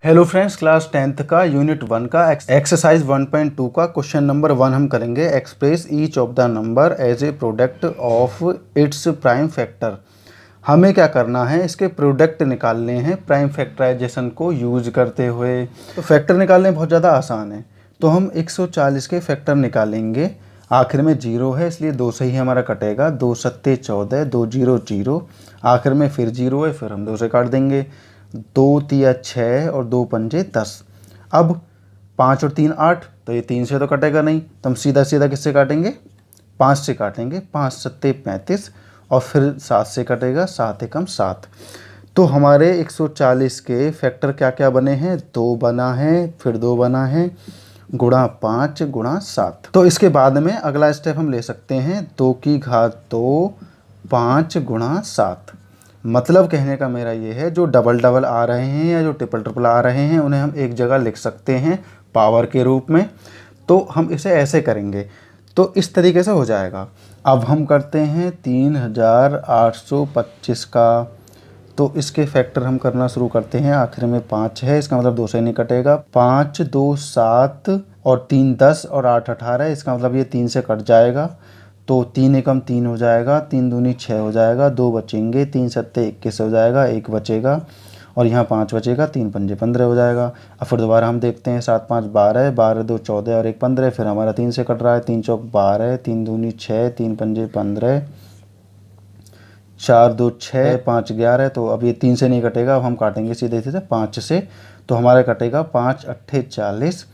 Hello friends, class 10th का unit 1 का exercise 1.2 का क्वेश्चन नंबर 1 हम करेंगे। Express each of the number as a product of its prime factor. हमें क्या करना है, इसके प्रोडक्ट निकालने हैं प्राइम फैक्टराइजेशन को यूज करते हुए। तो फैक्टर निकालने बहुत ज़्यादा आसान है। तो हम 140 के फैक्टर निकालेंगे। आखिर में जीरो है इसलिए 2 से ही हमारा कटेगा। 2 सत्ते 14, 2 जीरो जीरो, आखिर में फिर जीरो है, फिर हम 2 से काट देंगे। 2 तिया 6 और 2 पंजे 10। अब 5 और 3 8, तो ये 3 से तो कटेगा नहीं, तो हम सीधा सीधा किससे काटेंगे, 5 से काटेंगे। 5 सत्ते 35 और फिर 7 से कटेगा, 7 एकम 7। तो हमारे 140 के फैक्टर क्या क्या बने हैं, 2 बना है, फिर 2 बना है, गुणा 5 गुणा 7। तो इसके बाद में अगला स्टेप हम ले सकते हैं 2 की घात 2 5 गुणा 7। मतलब कहने का मेरा ये है, जो डबल डबल आ रहे हैं या जो ट्रिपल ट्रिपल आ रहे हैं उन्हें हम एक जगह लिख सकते हैं पावर के रूप में। तो हम इसे ऐसे करेंगे तो इस तरीके से हो जाएगा। अब हम करते हैं 3825 का। तो इसके फैक्टर हम करना शुरू करते हैं। आखिर में 5 है, इसका मतलब 2 से नहीं कटेगा। 5 2 7 और 3 10 और 8 18, इसका मतलब ये 3 से कट जाएगा। तो 3 एकम 3 हो जाएगा, 3 दूनी 6 हो जाएगा, 2 बचेंगे, 3 सत्ते 21 हो जाएगा, 1 बचेगा और यहाँ 5 बचेगा, 3 पंजे 15 हो जाएगा। अब फिर दोबारा हम देखते हैं 7 5 12, 12 2 14 और 1 15। फिर हमारा 3 से कट रहा है, 3 चौक 12, 3 दूनी 6, 3 पंजे 15, 4 2 6, 5 11। तो अब ये 3 से नहीं कटेगा, अब हम काटेंगे सीधे सीधे 5 से। तो हमारा कटेगा 5 अट्ठे 40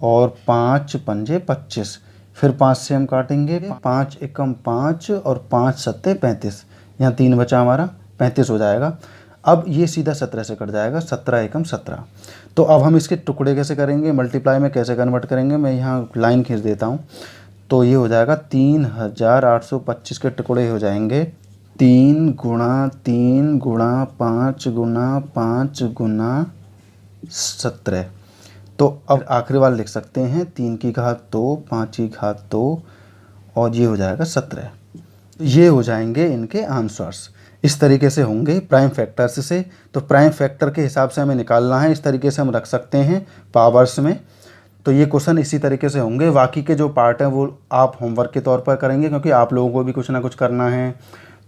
और 5 पंजे 25। फिर 5 से हम काटेंगे, 5 एकम 5 और 5 सत्ते 35। यहाँ 3 बचा हमारा, 35 हो जाएगा। अब ये सीधा 17 से कट जाएगा, 17 एकम 17। तो अब हम इसके टुकड़े कैसे करेंगे, मल्टीप्लाई में कैसे कन्वर्ट करेंगे, मैं यहाँ लाइन खींच देता हूँ। तो ये हो जाएगा 3825 के टुकड़े हो जाएंगे 3 गुणा 3 गुणा 5 गुणा 5 गुणा 17। तो अब आखिरी वाला लिख सकते हैं 3 की घात 2 5 की घात 2 और ये हो जाएगा 17। ये हो जाएंगे इनके आंसर्स। इस तरीके से होंगे प्राइम फैक्टर्स से। तो प्राइम फैक्टर के हिसाब से हमें निकालना है, इस तरीके से हम रख सकते हैं पावर्स में। तो ये क्वेश्चन इसी तरीके से होंगे। बाकी के जो पार्ट हैं वो आप होमवर्क के तौर पर करेंगे, क्योंकि आप लोगों को भी कुछ ना कुछ करना है।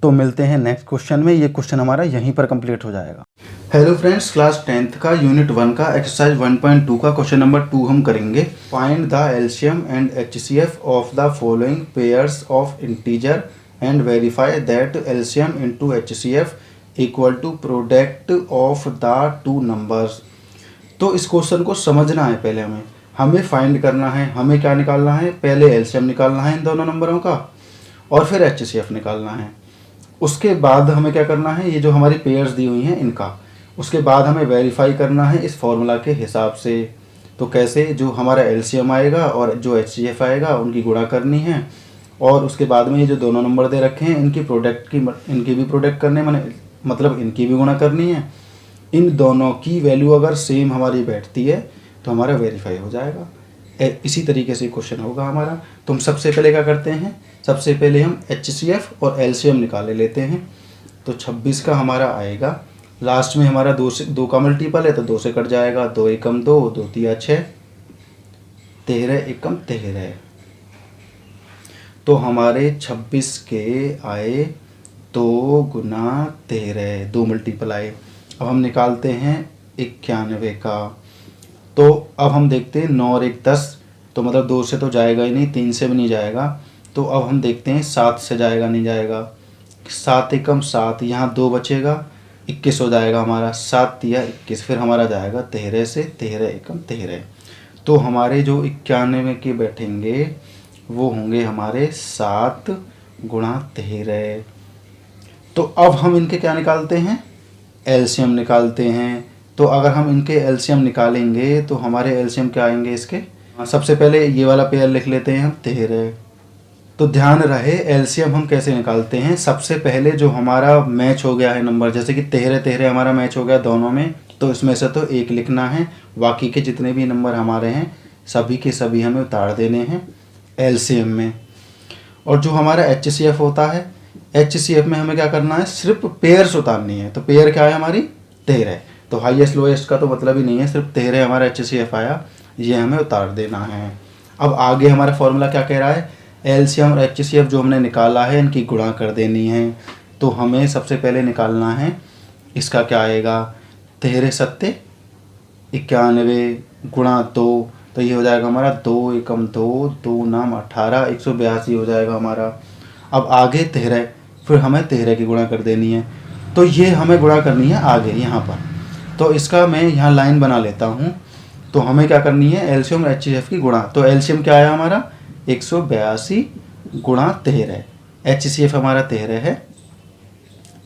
तो मिलते हैं नेक्स्ट क्वेश्चन में। ये क्वेश्चन हमारा यहीं पर कंप्लीट हो जाएगा। हेलो फ्रेंड्स, क्लास 10th का यूनिट 1 का एक्सरसाइज 1.2 का क्वेश्चन नंबर 2 हम करेंगे। Find the LCM and HCF of the following pairs of integer and verify that LCM into HCF equal to product of the two numbers. तो इस question को समझना है, पहले हमें फाइंड करना है। हमें क्या निकालना है, पहले एलसीएम निकालना है इन दोनों नंबरों का और फिर एचसीएफ निकालना है। उसके बाद हमें क्या करना है, ये जो हमारी पेयर्स दी हुई हैं इनका, उसके बाद हमें वेरीफाई करना है इस फॉर्मूला के हिसाब से। तो कैसे, जो हमारा एलसीएम आएगा और जो एचसीएफ आएगा उनकी गुणा करनी है। और उसके बाद में ये जो दोनों नंबर दे रखे हैं इनकी इनकी भी प्रोडक्ट करने, मतलब इनकी भी गुणा करनी है। इन दोनों की वैल्यू अगर सेम हमारी बैठती है तो हमारा वेरीफाई हो जाएगा। इसी तरीके से क्वेश्चन होगा हमारा। तो हम सबसे पहले क्या करते हैं, सबसे पहले हम एचसीएफ और एलसीएम निकाले लेते हैं। तो 26 का हमारा आएगा, लास्ट में हमारा 2 का मल्टीपल है तो 2 से कट जाएगा। 2 एकम 2, 2 तिया 6, 13 एकम 13। तो हमारे 26 के आए 2 गुना 13, 2 मल्टीपल आए। अब हम निकालते हैं 91 का। तो अब हम देखते हैं 9 और 1 10, तो मतलब 2 से तो जाएगा ही नहीं, 3 से भी नहीं जाएगा। तो अब हम देखते हैं 7 से जाएगा, नहीं जाएगा। 7 एकम 7, यहाँ 2 बचेगा, 21 हो जाएगा हमारा। 7 तिया 21, फिर हमारा जाएगा 13 से, 13 एकम 13। तो हमारे जो 91 के बैठेंगे वो होंगे हमारे 7 गुणा 13। तो अब हम इनके क्या निकालते हैं, एलसीएम निकालते हैं। तो अगर हम इनके एलसीएम निकालेंगे तो हमारे एलसीएम क्या आएंगे इसके, सबसे पहले ये वाला पेयर लिख लेते हैं हम 13। तो ध्यान रहे एलसीएम हम कैसे निकालते हैं। सबसे पहले जो हमारा मैच हो गया है नंबर, जैसे कि 13 13 हमारा मैच हो गया दोनों में, तो इसमें से तो 1 लिखना है। बाकी के जितने भी नंबर हमारे हैं सभी के सभी हमें उतार देने हैं एलसीएम में। और जो हमारा एचसीएफ होता है, एचसीएफ में हमें क्या करना है, सिर्फ पेयर्स उतारनी है। तो पेयर क्या है हमारी 13। तो हाईएस्ट लोएस्ट का तो मतलब ही नहीं है, सिर्फ 13 हमारा HCF आया, ये हमें उतार देना है। अब आगे हमारा फॉर्मूला क्या कह रहा है, एलसीएम और HCF जो हमने निकाला है इनकी गुणा कर देनी है। तो हमें सबसे पहले निकालना है इसका क्या आएगा, 13 सत्ते 91 गुणा 2, तो ये हो जाएगा हमारा 2 एकम 2, 2 नाम 18, 182 हो जाएगा हमारा। अब आगे 13, फिर हमें 13 की गुणा कर देनी है, तो ये हमें गुणा करनी है आगे यहाँ पर। तो इसका मैं यहाँ लाइन बना लेता हूँ। तो हमें क्या करनी है, एलसीएम और HCF की गुणा। तो एलसीएम क्या आया हमारा 182 गुणा 13, HCF हमारा 13 है।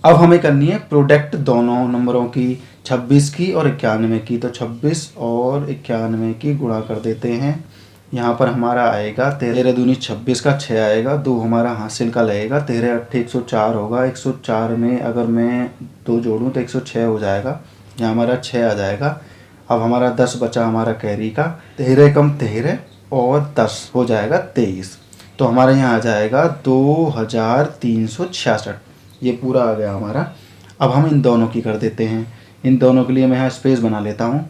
अब हमें करनी है प्रोडक्ट दोनों नंबरों की, 26 की और 91 की। तो 26 और 91 की गुणा कर देते हैं। यहाँ पर हमारा आएगा 13 दूनी 26 का 6 आएगा, 2 हमारा हासिल का लगेगा, 13 अट्ठे 104 होगा। 104 में अगर मैं 2 जोड़ूँ तो 106 हो जाएगा, यहाँ हमारा 6 आ जाएगा। अब हमारा 10 बचा हमारा कैरी का, 13 कम 13 और 10 हो जाएगा 23। तो हमारे यहाँ आ जाएगा 2366, ये पूरा आ गया हमारा। अब हम इन दोनों की कर देते हैं, इन दोनों के लिए मैं यहाँ स्पेस बना लेता हूँ।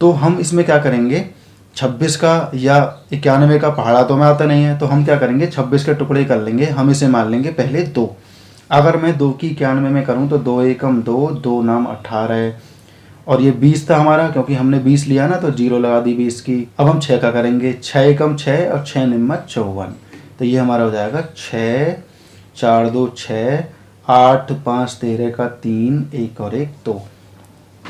तो हम इसमें क्या करेंगे, 26 का या 91 का पहाड़ा तो में आता नहीं है, तो हम क्या करेंगे 26 के टुकड़े कर लेंगे, हम इसे मान लेंगे पहले 2। अगर मैं 2 की 91 में करूँ तो 2 एकम 2, 2 नाम 18 है, और ये 20 था हमारा, क्योंकि हमने 20 लिया ना तो 0 लगा दी 20 की। अब हम 6 का करेंगे, 6 एकम 6 और 6 निम्मा 54, तो ये हमारा हो जाएगा 6 4 2 6 8 5 13 का 3 1 और 1 2,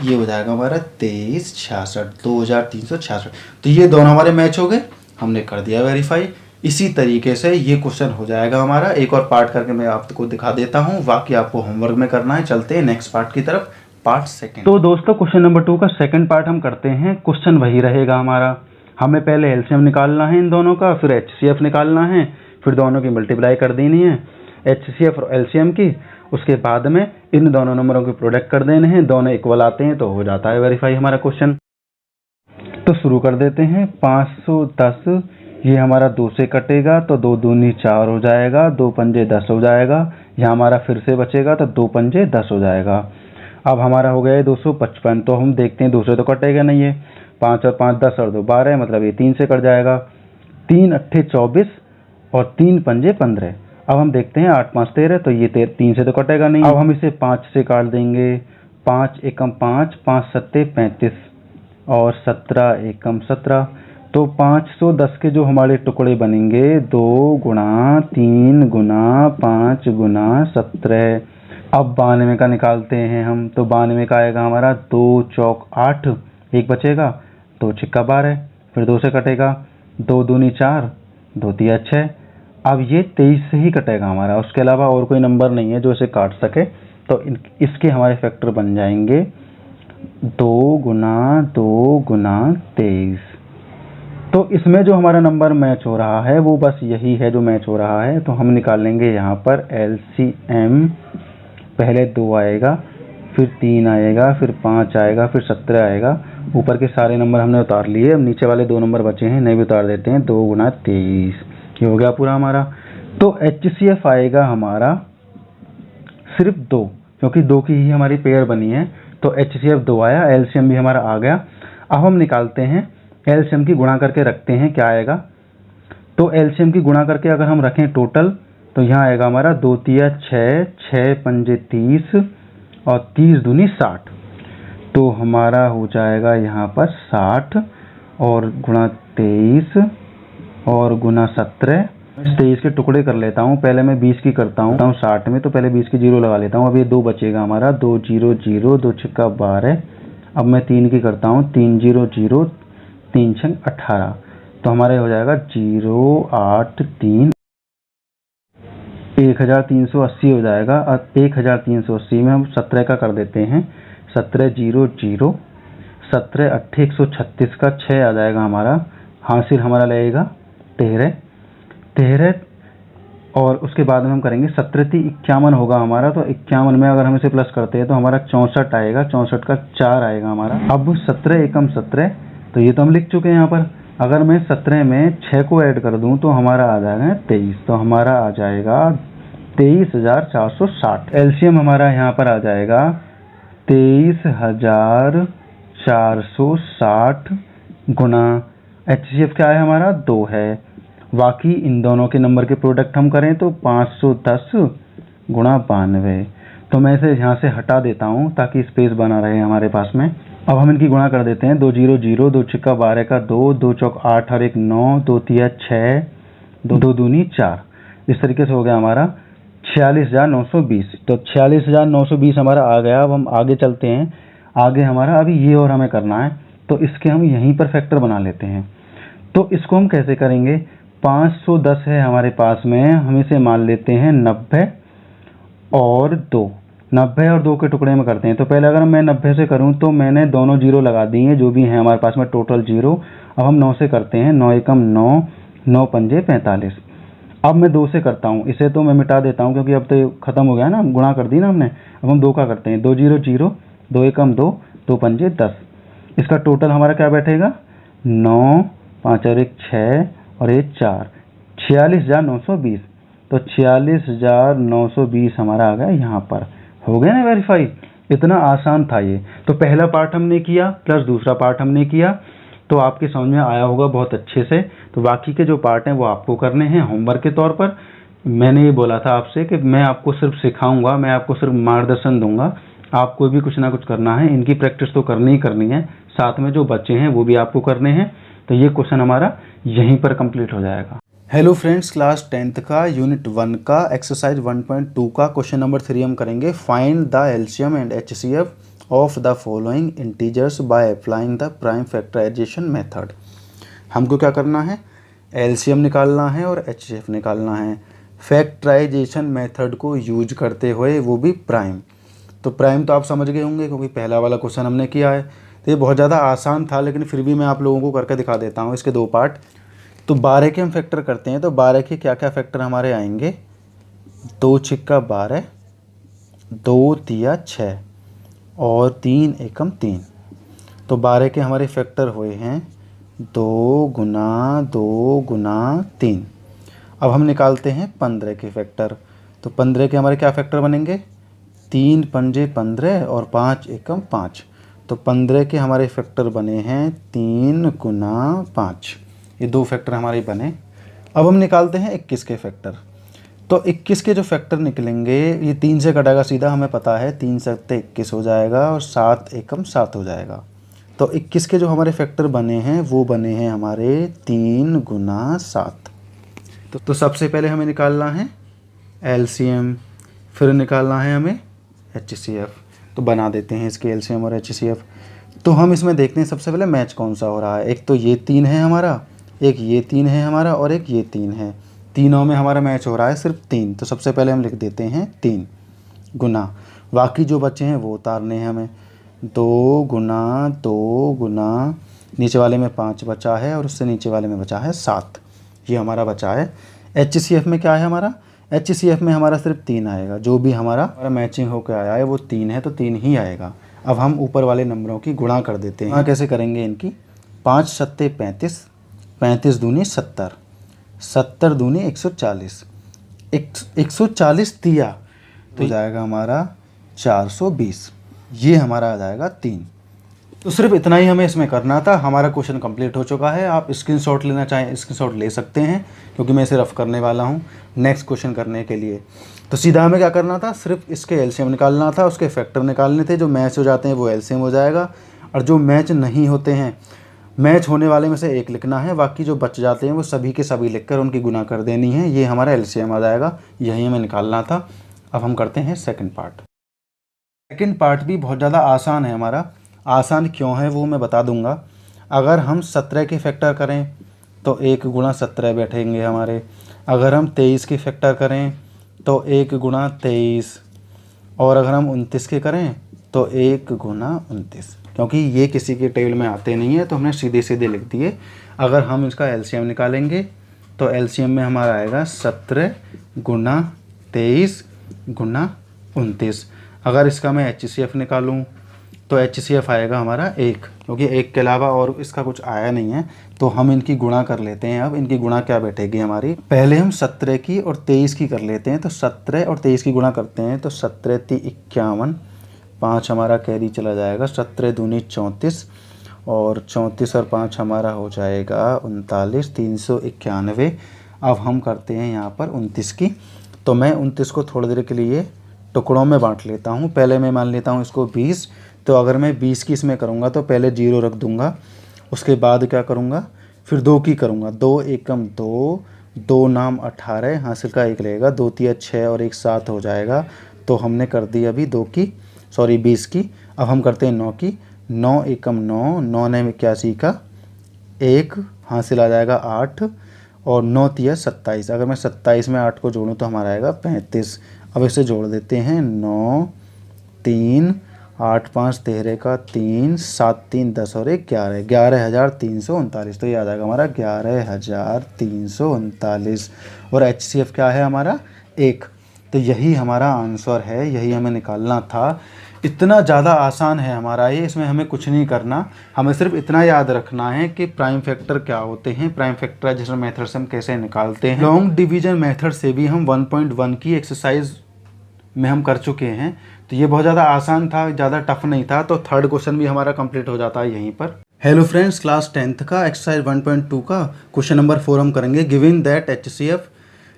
ये हो जाएगा हमारा 2366, 2366। तो ये दोनों हमारे मैच हो गए, हमने कर दिया वेरीफाई। इसी तरीके से ये क्वेश्चन हो जाएगा हमारा। एक और पार्ट करके मैं आपको दिखा देता हूँ, बाकी आपको होमवर्क में करना है। चलते हैं नेक्स्ट पार्ट की तरफ, पार्ट सेकंड। तो दोस्तों क्वेश्चन नंबर 2 का सेकंड पार्ट हम करते हैं। क्वेश्चन वही रहेगा हमारा, हमें पहले एलसीएम निकालना है इन दोनों का, फिर HCF निकालना है, फिर दोनों की मल्टीप्लाई कर देनी है HCF और एलसीएम की। उसके बाद में इन दोनों नंबरों के प्रोडक्ट कर देने हैं, दोनों इक्वल आते हैं तो हो जाता है वेरीफाई हमारा क्वेश्चन। तो शुरू कर देते हैं। 510 ये हमारा 2 से कटेगा तो 2 दूनी 4 हो जाएगा, 2 पंजे 10 हो जाएगा। यहाँ हमारा फिर से बचेगा तो 2 पंजे 10 हो जाएगा। अब हमारा हो गया है 255, तो हम देखते हैं 2 से तो कटेगा नहीं है, 5 और 5 10 और 2 12, मतलब ये 3 से कट जाएगा। 3 अट्ठे 24 और 3 पंजे 15। अब हम देखते हैं 8 5 13, तो ये 3 से तो कटेगा नहीं। अब हम इसे 5 से काट देंगे, 5 एकम 5, 5 सत्ते 35 और 17 एकम 17। तो 510 के जो हमारे टुकड़े बनेंगे 2 गुणा 3 गुणा 5 गुणा 17। अब 92 का निकालते हैं हम, तो 92 का आएगा हमारा 2 चौक 8, एक बचेगा, 2 छिक्का 12, फिर 2 से कटेगा, 2 दूनी 4, 2 तिया 6। अब ये 23 से ही कटेगा हमारा, उसके अलावा और कोई नंबर नहीं है जो इसे काट सके। तो इसके हमारे फैक्टर बन जाएंगे 2 गुना 2 गुना 23। तो इसमें जो हमारा नंबर मैच हो रहा है वो बस यही है जो मैच हो रहा है। तो हम निकालेंगे यहाँ पर LCM, पहले 2 आएगा, फिर 3 आएगा, फिर 5 आएगा, फिर 17 आएगा। ऊपर के सारे नंबर हमने उतार लिए, अब नीचे वाले 2 नंबर बचे हैं, नहीं भी उतार देते हैं। 2 गुना 23 ये हो गया पूरा हमारा। तो HCF आएगा हमारा सिर्फ 2, क्योंकि 2 की ही हमारी पेयर बनी है, तो HCF 2 आया, LCM भी हमारा आ गया। अब हम निकालते हैं LCM की गुणा करके रखते हैं क्या आएगा। तो LCM की गुणा करके अगर हम रखें टोटल, तो यहाँ आएगा हमारा 2 तिया 6, 6 पंजे 30 और 30 दूनी 60। तो हमारा हो जाएगा यहाँ पर 60 और गुणा 23 और गुना 17। 23 के टुकड़े कर लेता हूँ, पहले मैं 20 की करता हूँ 60 में, तो पहले 20 की 0 लगा लेता हूँ। अब ये 2 बचेगा हमारा, 2 0 0, 2 छिक्का 12। अब मैं 3 की करता हूँ, 3 0 0, 3 छंग 18। तो हमारा हो जाएगा 0 8 3, 1380 हो जाएगा। अब 1380 में हम 17 का कर देते हैं, 17 0 0, 17 अट्ठे 136 का 6 आ जाएगा हमारा। हासिल हमारा लगेगा 13 और उसके बाद में हम करेंगे 17 × 51 होगा हमारा। तो 51 में अगर हम इसे प्लस करते हैं तो हमारा 64 आएगा, 64 का 4 आएगा हमारा। अब 17 एकम 17, तो ये तो हम लिख चुके हैं यहाँ पर। अगर मैं 17 में 6 को ऐड कर दूं तो हमारा आ जाएगा 23, तो हमारा आ जाएगा 23,460। LCM हमारा यहाँ पर आ जाएगा 23,460 गुना HCF क्या है हमारा 2 है। बाकी इन दोनों के नंबर के प्रोडक्ट हम करें तो 510 गुणा 92। तो मैं इसे यहाँ से हटा देता हूँ ताकि स्पेस बना रहे हमारे पास में। अब हम इनकी गुणा कर देते हैं। 2 0 0, 2 छिक्का 12 का 2, 2 चौक 8 और 1 9, 2 तिया 6, 2 दूनी 4। इस तरीके से हो गया हमारा 46,920। तो 46,920 हमारा आ गया। अब हम आगे चलते हैं। आगे हमारा अभी ये और हमें करना है, तो इसके हम यहीं पर फैक्टर बना लेते हैं। तो इसको हम कैसे करेंगे? 510 है हमारे पास में, हम इसे मान लेते हैं 90 और 2। 90 और 2 के टुकड़े में करते हैं। तो पहले अगर मैं 90 से करूं तो मैंने दोनों जीरो लगा दिए जो भी हैं हमारे पास में टोटल जीरो। अब हम 9 से करते हैं। 9 एकम 9, 9 पंजे 45। अब मैं 2 से करता हूं। इसे तो मैं मिटा देता हूं क्योंकि अब तो खत्म हो गया ना, गुणा कर दी ना हमने। अब हम 2 का करते हैं। 2 0 0, 2 एकम 2, 2 पंजे 10। इसका टोटल हमारा क्या बैठेगा? 9, 5 और 1 6 और 1 4, 46,920। तो 46,920 हमारा आ गया यहाँ पर। हो गया ना वेरीफाई? इतना आसान था ये। तो पहला पार्ट हमने किया प्लस दूसरा पार्ट हमने किया, तो आपके समझ में आया होगा बहुत अच्छे से। तो बाकी के जो पार्ट हैं वो आपको करने हैं होमवर्क के तौर पर। मैंने ये बोला था आपसे कि मैं आपको सिर्फ सिखाऊंगा, मैं आपको सिर्फ मार्गदर्शन दूंगा, आपको भी कुछ ना कुछ करना है। इनकी प्रैक्टिस तो करनी ही करनी है, साथ में जो बच्चे हैं वो भी आपको करने हैं। तो ये क्वेश्चन हमारा यहीं पर कंप्लीट हो जाएगा। हेलो फ्रेंड्स, क्लास 10th का यूनिट 1 का एक्सरसाइज 1.2 का क्वेश्चन नंबर 3 हम करेंगे। Find the LCM and HCF of the following integers by applying the prime factorisation method. हमको क्या करना है? एलसीएम निकालना है और HCF निकालना है फैक्टराइजेशन मेथड को यूज करते हुए, वो भी प्राइम। तो प्राइम तो आप समझ गए होंगे क्योंकि पहला वाला क्वेश्चन हमने किया है। तो ये बहुत ज़्यादा आसान था, लेकिन फिर भी मैं आप लोगों को करके दिखा देता हूँ इसके 2 पार्ट। तो 12 के हम फैक्टर करते हैं। तो 12 के क्या क्या फैक्टर हमारे आएंगे? 2 छिक्का 12, 2 तिया 6 और 3 एकम 3। तो 12 के हमारे फैक्टर हुए हैं 2 गुना 2 गुना 3। अब हम निकालते हैं 15 के फैक्टर। तो 15 के हमारे क्या फैक्टर बनेंगे? 3 पंजे 15 और 5 एकम 5। तो 15 के हमारे फैक्टर बने हैं 3 गुना 5। ये 2 फैक्टर हमारे बने। अब हम निकालते हैं 21 के फैक्टर। तो 21 के जो फैक्टर निकलेंगे, ये 3 से कटेगा सीधा, हमें पता है 3 सत्ते 21 हो जाएगा और 7 एकम 7 हो जाएगा। तो 21 के जो हमारे फैक्टर बने हैं वो बने हैं हमारे 3 गुना 7। तो सबसे पहले हमें निकालना है एलसीएम, फिर निकालना है हमें HCF। तो बना देते हैं इसके एलसीएम और HCF। तो हम इसमें देखते हैं सबसे पहले मैच कौन सा हो रहा है। एक तो ये 3 है हमारा, एक ये 3 है हमारा और एक ये 3 है। तीनों में हमारा मैच हो रहा है सिर्फ 3। तो सबसे पहले हम लिख देते हैं 3 गुना, बाकी जो बचे हैं वो उतारने हैं हमें। 2 गुना 2 गुना, नीचे वाले में 5 बचा है और उससे नीचे वाले में बचा है 7। ये हमारा बचा है। HCF में क्या है हमारा? HCF में हमारा सिर्फ 3 आएगा। जो भी हमारा मैचिंग होकर आया है वो 3 है, तो 3 ही आएगा। अब हम ऊपर वाले नंबरों की गुणा कर देते हैं। कैसे करेंगे इनकी? 5 सत्ते 35, 35 दूनी 70, 70 दूनी 140, 140 तिया तो जाएगा हमारा 420। ये हमारा आ जाएगा 3। तो सिर्फ इतना ही हमें इसमें करना था। हमारा क्वेश्चन कंप्लीट हो चुका है। आप स्क्रीनशॉट लेना चाहें स्क्रीनशॉट ले सकते हैं, क्योंकि मैं इसे रफ करने वाला हूँ नेक्स्ट क्वेश्चन करने के लिए। तो सीधा हमें क्या करना था? सिर्फ इसके एलसीएम निकालना था, उसके फैक्टर निकालने थे। जो मैच हो जाते हैं वो एलसीएम हो जाएगा, और जो मैच नहीं होते हैं, मैच होने वाले में से एक लिखना है, बाकी जो बच जाते हैं वो सभी के सभी लिखकर उनकी गुना कर देनी है। ये हमारा एलसीएम आ जाएगा, यही हमें निकालना था। अब हम करते हैं सेकंड पार्ट। सेकंड पार्ट भी बहुत ज़्यादा आसान है हमारा। आसान क्यों है वो मैं बता दूंगा। अगर हम 17 के फैक्टर करें तो 1 गुणा 17 बैठेंगे हमारे। अगर हम 23 के फैक्टर करें तो 1 गुणा 23, और अगर हम 29 के करें तो 1 गुणा 29। क्योंकि ये किसी के टेबल में आते नहीं है तो हमने सीधे सीधे लिख दिए। अगर हम इसका एलसीएम निकालेंगे तो एलसीएम में हमारा आएगा 17 गुणा 23 गुणा 29। अगर इसका मैं HCF निकालूं तो HCF आएगा हमारा 1, क्योंकि 1 के अलावा और इसका कुछ आया नहीं है। तो हम इनकी गुणा कर लेते हैं। अब इनकी गुणा क्या बैठेगी हमारी? पहले हम 17 की और 23 की कर लेते हैं। तो 17 और 23 की गुणा करते हैं तो 17 × 3 = 51, 5 हमारा कैरी चला जाएगा, 17 दूनी 34 और 34 और 5 हमारा हो जाएगा 39, 391। अब हम करते हैं यहाँ पर 29 की। तो मैं 29 को थोड़ी देर के लिए टुकड़ों में बांट लेता हूँ। पहले मैं मान लेता हूँ इसको 20। तो अगर मैं 20 की इसमें करूँगा तो पहले 0 रख दूँगा, उसके बाद क्या करूँगा, फिर 2 की करूँगा। 2 एकम 2, 2 नाम 18, हासिल का 1 रहेगा, 2 तिया 6 और 1 7 हो जाएगा। तो हमने कर दी अभी 20 की। अब हम करते हैं 9 की। 9 एकम 9, 9 ने 81 का 1, हासिल आ जाएगा 8 और 9 तिया 27। अगर मैं 27 में 8 को जोड़ूँ तो हमारा आएगा 35। अब इसे जोड़ देते हैं। 9 3 8 5 13 का 3, 7 3 10 और 1 11, 11,339। तो ये आ जाएगा हमारा 11,339 और HCF क्या है हमारा 1। तो यही हमारा आंसर है, यही हमें निकालना था। इतना ज़्यादा आसान है हमारा ये, इसमें हमें कुछ नहीं करना, हमें सिर्फ इतना याद रखना है कि प्राइम फैक्टर क्या होते हैं, प्राइम फैक्टराइजेशन मेथड से हम कैसे निकालते हैं। लॉन्ग डिवीजन मेथड से भी हम 1.1 की एक्सरसाइज में हम कर चुके हैं। तो ये बहुत ज़्यादा आसान था, ज़्यादा टफ नहीं था। तो थर्ड क्वेश्चन भी हमारा कंप्लीट हो जाता है यहीं पर। हेलो फ्रेंड्स, क्लास 10th का एक्सरसाइज 1.2 का क्वेश्चन नंबर 4 हम करेंगे। गिवन दैट HCF,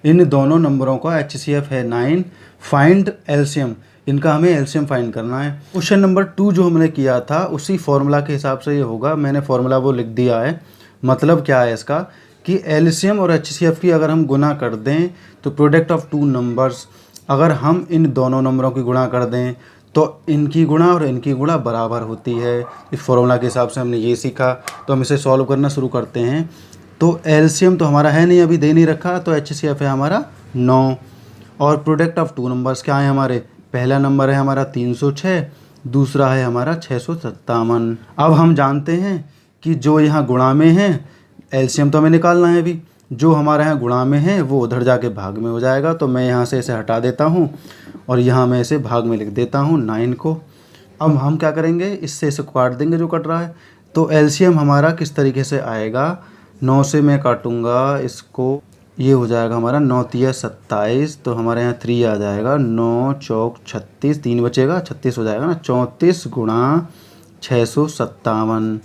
इन दोनों नंबरों का HCF है 9, फाइंड एलसीएम, इनका हमें एलसीएम फाइंड करना है। क्वेश्चन नंबर 2 जो हमने किया था उसी फॉर्मूला के हिसाब से ये होगा। मैंने फॉर्मूला वो लिख दिया है। मतलब क्या है इसका कि एलसीएम और HCF की अगर हम गुना कर दें तो प्रोडक्ट ऑफ 2 नंबर्स, अगर हम इन दोनों नंबरों की गुणा कर दें तो इनकी गुणा और इनकी गुणा बराबर होती है। इस फॉर्मूला के हिसाब से हमने ये सीखा। तो हम इसे सॉल्व करना शुरू करते हैं। तो एलसीएम तो हमारा है नहीं, अभी दे नहीं रखा, तो HCF है हमारा 9 और प्रोडक्ट ऑफ 2 नंबर्स क्या है हमारे, पहला नंबर है हमारा 306, दूसरा है हमारा 657। अब हम जानते हैं कि जो यहाँ गुणा में है, एलसीएम तो हमें निकालना है अभी, जो हमारे यहाँ गुणा में है वो उधर जाके भाग में हो जाएगा। तो मैं यहाँ से इसे हटा देता हूँ और यहाँ मैं इसे भाग में लिख देता हूँ 9 को। अब हम क्या करेंगे, इससे इसे काट देंगे जो कट रहा है। तो एलसीएम हमारा किस तरीके से आएगा, 9 से मैं काटूँगा इसको, ये हो जाएगा हमारा 9 तिया 27। तो हमारे यहाँ 3 आ जाएगा, 9 चौक 36, 3 बचेगा, 36 हो जाएगा ना, 34 गुणा 657।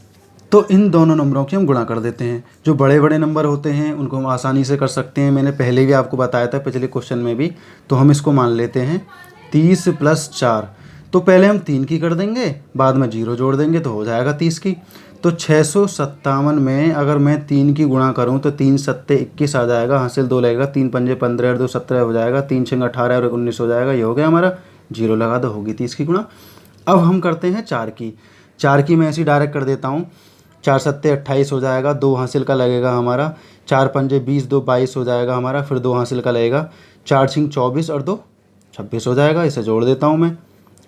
तो इन दोनों नंबरों की हम गुणा कर देते हैं। जो बड़े बड़े नंबर होते हैं उनको हम आसानी से कर सकते हैं, मैंने पहले भी आपको बताया था पिछले क्वेश्चन में भी। तो हम इसको मान लेते हैं 30 + 4। तो पहले हम 3 की कर देंगे, बाद में 0 जोड़ देंगे तो हो जाएगा 30 की। तो 657 में अगर मैं 3 की गुणा करूं तो 3 सत्ते 21 आ जाएगा, हासिल 2 लगेगा, 3 पंजे 15 और 2 17 हो जाएगा, 3 छंग 18 और 19 हो जाएगा। ये हो गया हमारा, 0 लगा दो, होगी 30 की गुणा। अब हम करते हैं 4 की। 4 की मैं ऐसी डायरेक्ट कर देता हूँ, 4 सत्ते 28 हो जाएगा, 2 हासिल का लगेगा हमारा, 4 पंजे 20, 2 22 हो जाएगा हमारा, फिर 2 हासिल का लगेगा, 4 छिंग 24 और 2 26 हो जाएगा। इसे जोड़ देता हूँ मैं,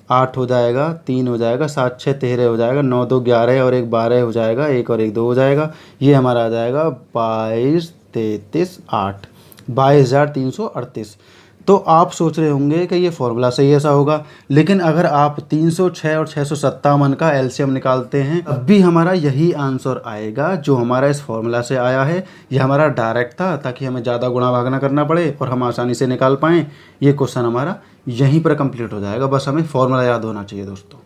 8 हो जाएगा, 3 हो जाएगा, 7 6 13 हो जाएगा, 9 2 11 और 1 12 हो जाएगा, 1 और 1 2 हो जाएगा। ये हमारा आ जाएगा 22 33 8, 22,338। तो आप सोच रहे होंगे कि ये फॉर्मूला सही ऐसा होगा, लेकिन अगर आप 306 और 657 का एलसीएम निकालते हैं तब भी हमारा यही आंसर आएगा जो हमारा इस फॉर्मूला से आया है। ये हमारा डायरेक्ट था ताकि हमें ज़्यादा गुणा भागना करना पड़े और हम आसानी से निकाल पाएँ। ये क्वेश्चन हमारा यहीं पर कंप्लीट हो जाएगा, बस हमें फॉर्मूला याद होना चाहिए दोस्तों।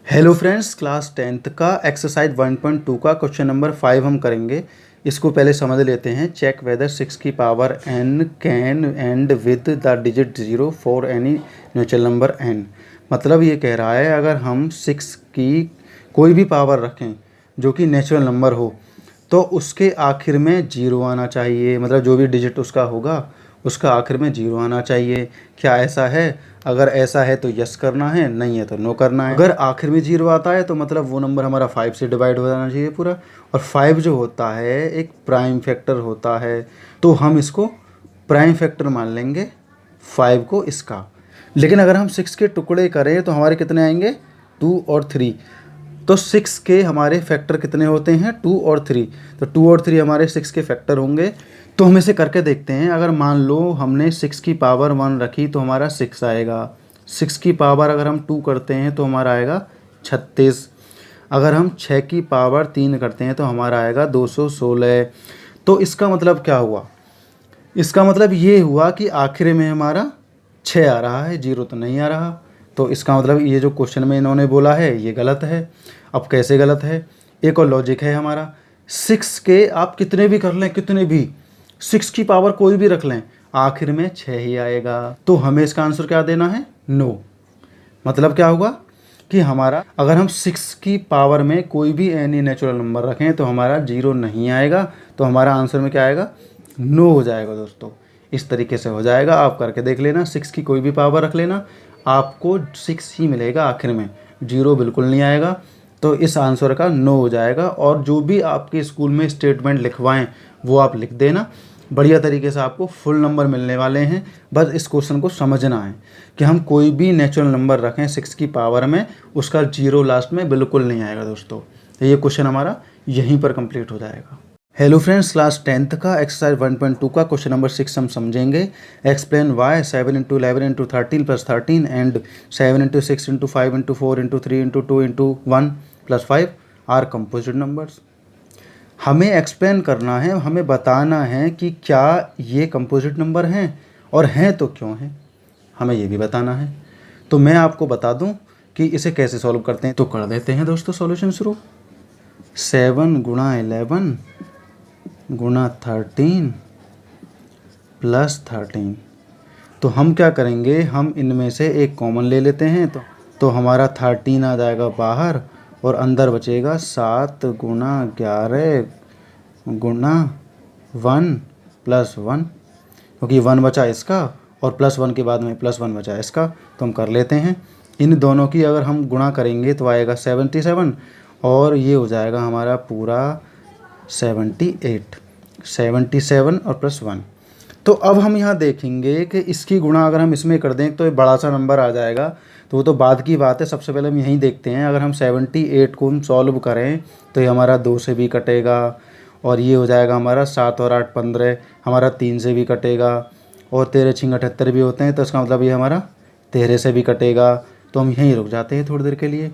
हेलो फ्रेंड्स, क्लास 10th का एक्सरसाइज 1.2 का क्वेश्चन नंबर 5 हम करेंगे। इसको पहले समझ लेते हैं। चेक वेदर 6 की power n can and with the digit 0 for any natural number n। मतलब ये कह रहा है अगर हम 6 की कोई भी पावर रखें जो कि नेचुरल नंबर हो तो उसके आखिर में 0 आना चाहिए। मतलब जो भी डिजिट उसका होगा उसका आखिर में 0 आना चाहिए। क्या ऐसा है? अगर ऐसा है तो यस करना है, नहीं है तो नो करना है। अगर आखिर में 0 आता है तो मतलब वो नंबर हमारा 5 से डिवाइड हो जाना चाहिए पूरा। और 5 जो होता है एक प्राइम फैक्टर होता है, तो हम इसको प्राइम फैक्टर मान लेंगे 5 को इसका। लेकिन अगर हम 6 के टुकड़े करें तो हमारे कितने आएंगे? 2 और 3। तो 6 के हमारे फैक्टर कितने होते हैं? 2 और 3। तो 2 और 3 हमारे 6 के फैक्टर होंगे। तो हम इसे करके देखते हैं। अगर मान लो हमने 6 की पावर 1 रखी तो हमारा 6 आएगा। 6 की पावर अगर हम 2 करते हैं तो हमारा आएगा 36। अगर हम 6 की पावर 3 करते हैं तो हमारा आएगा 216। तो इसका मतलब क्या हुआ? इसका मतलब ये हुआ कि आखिर में हमारा 6 आ रहा है, 0 तो नहीं आ रहा। तो इसका मतलब ये जो क्वेश्चन में इन्होंने बोला है ये गलत है। अब कैसे गलत है, एक और लॉजिक है हमारा, 6 के आप कितने भी कर लें, कितने भी 6 की पावर कोई भी रख लें, आखिर में 6 ही आएगा। तो हमें इसका आंसर क्या देना है, नो। मतलब क्या होगा कि हमारा अगर हम 6 की पावर में कोई भी एनी नेचुरल नंबर रखें तो हमारा 0 नहीं आएगा, तो हमारा आंसर में क्या आएगा, नो हो जाएगा दोस्तों। इस तरीके से हो जाएगा, आप करके देख लेना, 6 की कोई भी पावर रख लेना, आपको 6 ही मिलेगा आखिर में, 0 बिल्कुल नहीं आएगा। तो इस आंसर का नो हो जाएगा। और जो भी आपके स्कूल में स्टेटमेंट लिखवाएं वो आप लिख देना, बढ़िया तरीके से आपको फुल नंबर मिलने वाले हैं। बस इस क्वेश्चन को समझना है कि हम कोई भी नेचुरल नंबर रखें 6 की पावर में, उसका 0 लास्ट में बिल्कुल नहीं आएगा दोस्तों। तो ये क्वेश्चन हमारा यहीं पर कंप्लीट हो जाएगा। हेलो फ्रेंड्स, क्लास 10th का एक्सरसाइज 1.2 का क्वेश्चन नंबर 6 हम समझेंगे। Explain why 7 × 11 × 13 + 13 and 7 × 6 × 5 × 4 × 3 × 2 × 1 + 5 are composite numbers. हमें एक्सप्लेन करना है, हमें बताना है कि क्या ये कंपोजिट नंबर हैं, और हैं तो क्यों हैं, हमें ये भी बताना है। तो मैं आपको बता दूं कि इसे कैसे सॉल्व करते हैं। तो कर देते हैं दोस्तों सॉल्यूशन शुरू। 7 × 11 × 13 + 13। तो हम क्या करेंगे, हम इनमें से एक कॉमन ले लेते हैं। तो हमारा 13 आ जाएगा बाहर, और अंदर बचेगा 7 × 11 × 1 + 1, क्योंकि 1 बचा इसका और +1 के बाद में +1 बचा इसका। तो हम कर लेते हैं, इन दोनों की अगर हम गुणा करेंगे तो आएगा 77, और ये हो जाएगा हमारा पूरा 78, 77 और +1। तो अब हम यहाँ देखेंगे कि इसकी गुणा अगर हम इसमें कर दें तो एक बड़ा सा नंबर आ जाएगा, तो वो तो बाद की बात है। सबसे पहले हम यहीं देखते हैं, अगर हम 78 को हम सॉल्व करें तो ये हमारा 2 से भी कटेगा, और ये हो जाएगा हमारा 7 और 8 15, हमारा 3 से भी कटेगा, और 13 × 6 = 78 भी होते हैं, तो इसका मतलब ये हमारा 13 से भी कटेगा। तो हम यहीं रुक जाते हैं थोड़ी देर के लिए।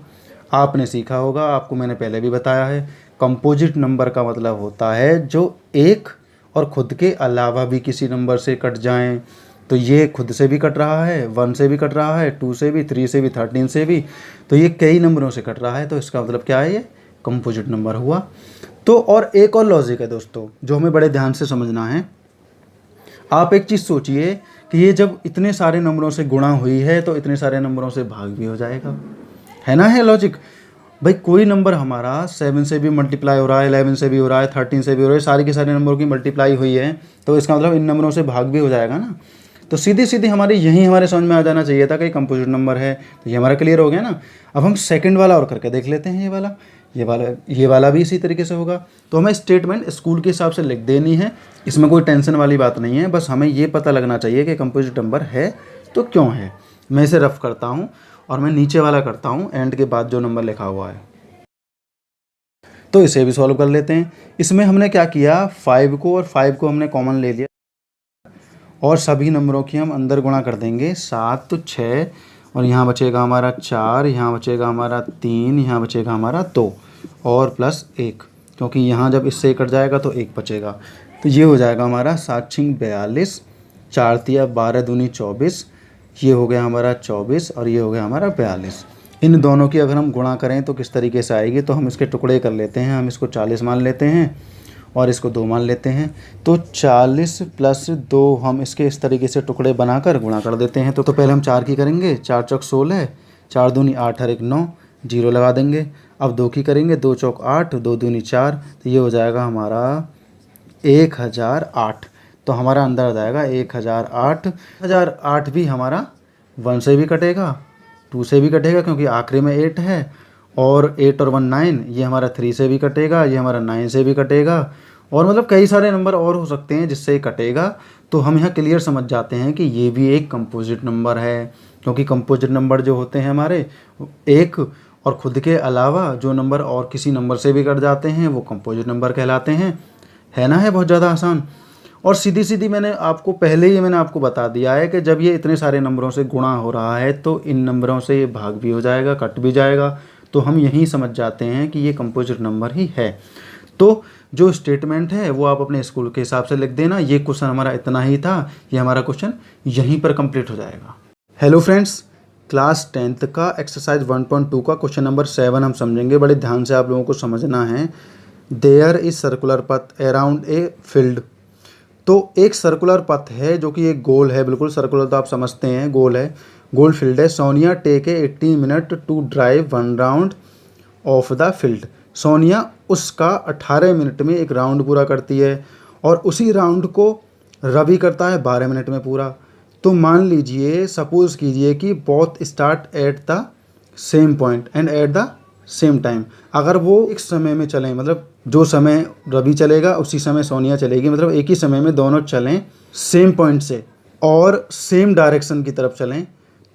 आपने सीखा होगा, आपको मैंने पहले भी बताया है, कंपोजिट नंबर का मतलब होता है जो एक और खुद के अलावा भी किसी नंबर से कट जाएं। तो ये खुद से भी कट रहा है, 1 से भी कट रहा है, 2 से भी, 3 से भी, 13 से भी, तो ये कई नंबरों से कट रहा है। तो इसका मतलब क्या है, ये कंपोजिट नंबर हुआ। तो और एक और लॉजिक है दोस्तों जो हमें बड़े ध्यान से समझना है। आप एक चीज़ सोचिए कि ये जब इतने सारे नंबरों से गुणा हुई है तो इतने सारे नंबरों से भाग भी हो जाएगा, है ना, है लॉजिक। भाई कोई नंबर हमारा 7 से भी मल्टीप्लाई हो रहा है, 11 से भी हो रहा है, 13 से भी हो रहा है, सारी के सारे नंबरों की मल्टीप्लाई हुई है, तो इसका मतलब इन नंबरों से भाग भी हो जाएगा ना। तो सीधी सीधी हमारे यही हमारे समझ में आ जाना चाहिए था कि कंपोजिट नंबर है। तो ये हमारा क्लियर हो गया ना। अब हम सेकंड वाला और करके देख लेते हैं। ये वाला भी इसी तरीके से होगा। तो हमें स्टेटमेंट स्कूल के हिसाब से लिख देनी है, इसमें कोई टेंशन वाली बात नहीं है। बस हमें ये पता लगना चाहिए कि कंपोजिट नंबर है तो क्यों है। मैं इसे रफ करता हूँ और मैं नीचे वाला करता हूँ एंड के बाद जो नंबर लिखा हुआ है, तो इसे भी सॉल्व कर लेते हैं। इसमें हमने क्या किया, 5 को और 5 को हमने कॉमन ले लिया, और सभी नंबरों की हम अंदर गुणा कर देंगे। 7 तो 6, और यहाँ बचेगा हमारा 4, यहाँ बचेगा हमारा 3, यहाँ बचेगा हमारा 2 और +1, क्योंकि यहाँ जब इससे कट जाएगा तो 1 बचेगा। तो ये हो जाएगा हमारा 7 × 6 = 42, 4 × 12 = 24, ये हो गया हमारा 24 और ये हो गया हमारा 42। इन दोनों की अगर हम गुणा करें तो किस तरीके से आएगी, तो हम इसके टुकड़े कर लेते हैं। हम इसको 40 मान लेते हैं और इसको 2 मान लेते हैं। तो 40 + 2 हम इसके इस तरीके से टुकड़े बनाकर गुणा कर देते हैं। तो पहले हम 4 की करेंगे, 4 चौक 16, 4 दूनी 8 और 1 9, 0 लगा देंगे। अब 2 की करेंगे, 2 चौक 8, 2 दूनी 4, तो ये हो जाएगा हमारा 1008। तो हमारा अंदर आ जाएगा 1008। 1008 भी हमारा 1 से भी कटेगा, 2 से भी कटेगा क्योंकि आखिरी में 8 है, और 8 और 1 9, ये हमारा 3 से भी कटेगा, ये हमारा 9 से भी कटेगा, और मतलब कई सारे नंबर और हो सकते हैं जिससे कटेगा। तो हम यहाँ क्लियर समझ जाते हैं कि ये भी एक कंपोजिट नंबर है, क्योंकि कंपोजिट नंबर जो होते हैं हमारे, एक और खुद के अलावा जो नंबर और किसी नंबर से भी कट जाते हैं वो कंपोजिट नंबर कहलाते हैं, है ना। है बहुत ज़्यादा आसान। और सीधी सीधी मैंने आपको पहले ही बता दिया है कि जब ये इतने सारे नंबरों से गुणा हो रहा है तो इन नंबरों से ये भाग भी हो जाएगा, कट भी जाएगा। तो हम यही समझ जाते हैं कि ये कंपोजिट नंबर ही है। तो जो स्टेटमेंट है वो आप अपने स्कूल के हिसाब से लिख देना। ये क्वेश्चन हमारा इतना ही था, ये हमारा क्वेश्चन यहीं पर कंप्लीट हो जाएगा। हेलो फ्रेंड्स, क्लास 10th का एक्सरसाइज 1.2 का क्वेश्चन नंबर 7 हम समझेंगे। बड़े ध्यान से आप लोगों को समझना है। देयर इज सर्कुलर पथ अराउंड ए फील्ड। तो एक सर्कुलर पथ है जो कि एक गोल है, बिल्कुल सर्कुलर तो आप समझते हैं, गोल है, गोल फील्ड है। Sonia take a 80 minute to drive 1 round of the field. Sonia उसका 18 मिनट में एक राउंड पूरा करती है और उसी राउंड को रवि करता है 12 मिनट में पूरा। तो मान लीजिए, सपोज कीजिए कि both start at the same point and at the same time. अगर वो एक समय में चलें, मतलब जो समय रवि चलेगा उसी समय सोनिया चलेगी, मतलब एक ही समय में दोनों चलें सेम पॉइंट से और सेम डायरेक्शन की तरफ चलें,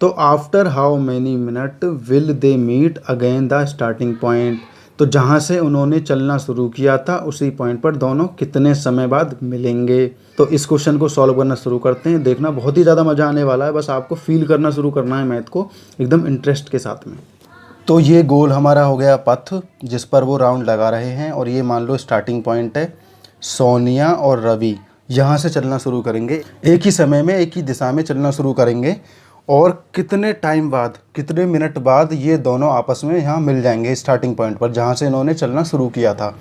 तो after how many minute will they meet again the starting point. तो जहाँ से उन्होंने चलना शुरू किया था उसी पॉइंट पर दोनों कितने समय बाद मिलेंगे। तो इस क्वेश्चन को सॉल्व करना शुरू करते हैं। देखना बहुत ही ज़्यादा मज़ा आने वाला है, बस आपको फील करना शुरू करना है मैथ को एकदम इंटरेस्ट के साथ में। तो ये गोल हमारा हो गया पथ जिस पर वो राउंड लगा रहे हैं, और ये मान लो स्टार्टिंग पॉइंट है। सोनिया और रवि यहाँ से चलना शुरू करेंगे, एक ही समय में एक ही दिशा में चलना शुरू करेंगे, और कितने टाइम बाद, कितने मिनट बाद ये दोनों आपस में यहाँ मिल जाएंगे स्टार्टिंग पॉइंट पर जहाँ से इन्होंने चलना शुरू किया था।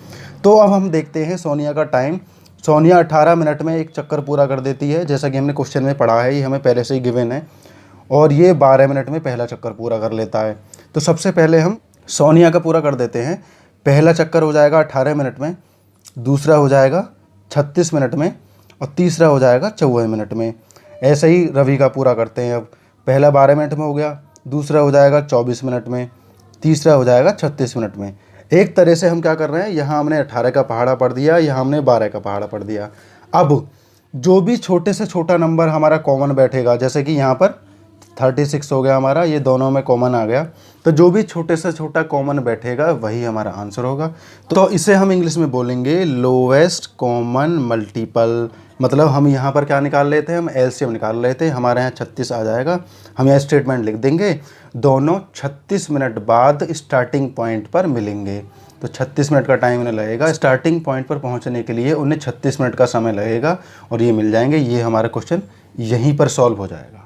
तो अब हम देखते हैं सोनिया का टाइम। सोनिया 18 मिनट में एक चक्कर पूरा कर देती है, जैसा कि हमने क्वेश्चन में पढ़ा है, ये हमें पहले से ही गिवन है। और ये 12 मिनट में पहला चक्कर पूरा कर लेता है। तो सबसे पहले हम सोनिया का पूरा कर देते हैं। पहला चक्कर हो जाएगा 18 मिनट में, दूसरा हो जाएगा 36 मिनट में, और तीसरा हो जाएगा 54 मिनट में। ऐसे ही रवि का पूरा करते हैं। अब पहला 12 मिनट में हो गया, दूसरा हो जाएगा 24 मिनट में, तीसरा हो जाएगा 36 मिनट में। एक तरह से हम क्या कर रहे हैं, यहाँ हमने 18 का पहाड़ा पढ़ दिया, यहाँ हमने 12 का पहाड़ा पढ़ दिया। अब जो भी छोटे से छोटा नंबर हमारा कॉमन बैठेगा, जैसे कि यहाँ पर 36 हो गया हमारा, ये दोनों में कॉमन आ गया, तो जो भी छोटे से छोटा कॉमन बैठेगा वही हमारा आंसर होगा। तो इसे हम इंग्लिश में बोलेंगे लोवेस्ट कॉमन मल्टीपल। मतलब हम यहाँ पर क्या निकाल लेते हैं, हम एलसीएम निकाल लेते हैं। हमारे यहाँ 36 आ जाएगा, हम यहाँ स्टेटमेंट लिख देंगे, दोनों 36 मिनट बाद स्टार्टिंग पॉइंट पर मिलेंगे। तो 36 मिनट का टाइम उन्हें लगेगा, स्टार्टिंग पॉइंट पर पहुँचने के लिए उन्हें 36 मिनट का समय लगेगा, और ये मिल जाएंगे। ये हमारा क्वेश्चन यहीं पर सॉल्व हो जाएगा।